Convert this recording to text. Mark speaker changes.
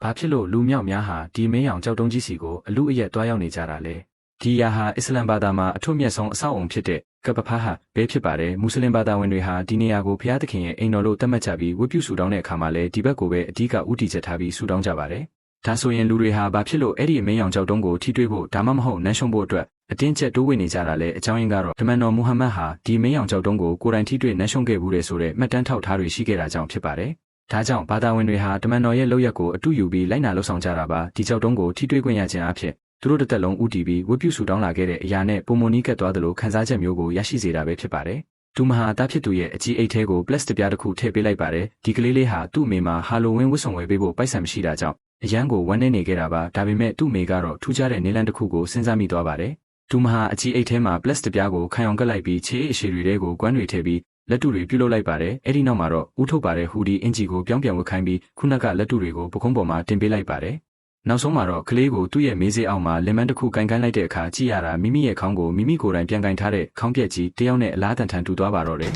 Speaker 1: ဘာဖြစ်လို့လူမြောက်များဟာဒီမင်းရောင်ကြောက်တုံးကြီးစီကိုအလူအယက်တွားရောက်နေကြတာလဲဒီယာဟာအစ္စလမ်ဘာသာမှာအထွတ်မြတ်ဆုံးအဆောက်အုံဖြစ်တဲ့ကပ္ပဖာဟာဘဲဖြစ်ပါတယ်မွတ်စလင်ဘာသာဝင်တွေဟာဒီနေရာကိုဘုရားသခင်ရဲ့အိမ်တော်လို့သတ်မှတ်ကြပြီးဝတ်ပြုဆုတောင်းတဲ့အခါမှာလည်းဒီဘက်ကိုပဲအဓိကဥတီချက်ထားပြီးဆုတောင်းကြပါတယ်ဒါဆိုရင်လူတွေဟာဘာဖြစ်လို့အဲ့ဒီမင်းရောင်ကြောက်တုံးကိုထိတွေ့ဖို့ဒါမှမဟုတ်နန်းရှုံဖို့အတွက်အတင်းကျပ်တိုးဝင်နေကြတာလဲအကြောင်းရင်းကတော့တမန်တော်မူဟမ္မဒ်ဟာဒီမင်းရောင်ကြောက်တုံးကိုကိုယ်တိုင်ထိတွေ့နန်းရှုံခဲ့ဘူးတဲ့ဆိုတဲ့မှတ်တမ်းထောက်ထားတွေရှိခဲ့တာကြောင့်ဖြစ်ပါတယ်ဒါကြောင့်ဘာသာဝင်တွေဟာတမန်တော်ရဲ့လုပ်ရက်ကိုအတူယူပြီးလိုက်နာလှုပ်ဆောင်ကြတာပါဒီကြောက်တုံးကိုထိတွေ့ခွင့်ရခြင်းအဖြစ်သူတို့တစ်သက်လုံးဥတီပြီးဝတ်ပြုဆုတောင်းလာခဲ့တဲ့အရာနဲ့ပုံမနီးကပ်သွားသလိုခံစားချက်မျိုးကိုရရှိစေတာပဲဖြစ်ပါတယ်သူမဟာတားဖြစ်သူရဲ့အကြီးအိတ်ထဲကိုပလက်စတစ်ပြားတစ်ခုထည့်ပေးလိုက်ပါတယ်ဒီကလေးလေးဟာသူ့အမေမှာဟာလိုဝင်းဝတ်ဆောင်ဝယ်ပေးဖို့ပိုက်ဆံမရှိတာကြောင့်အရန်ကိုဝမ်းနေခဲ့တာပါဒါပေမဲ့သူ့အမေကတော့ထူးခြားတဲ့နေလန်းတစ်ခုကိုစဉ်းစားမိသွားပါတယ်သူမဟာအကြီးအိတ်ထဲမှာပလက်စတစ်ပြားကိုခံအောင်ကပ်လိုက်ပြီးခြေအရှည်တွေကိုကွမ်းတွေထည့်ပြီးလက်တူတွေပြုတ်လိုက်ပါတယ်အဲ့ဒီနောက်မှာတော့ဥထုတ်ပါတဲ့ဟူဒီအင်ဂျီကိုပြောင်းပြန်ဝတ်ခိုင်းပြီးခုနကလက်တူတွေကိုပခုံးပေါ်မှာတင်ပေးလိုက်ပါတယ်နောက်ဆုံးမှာတော့ကလေးကိုသူ့ရဲ့မေးစေးအောက်မှာလင်မန်းတစ်ခုကန်ကိုင်းလိုက်တဲ့အခါကြည့်ရတာမိမိရဲ့ခေါင်းကိုမိမိကိုယ်တိုင်ပြန်ကန်ထားတဲ့ခေါင်းပြက်ကြီးတယောက်နဲ့အလားတန်ထန်တူသွားပါတော့တယ်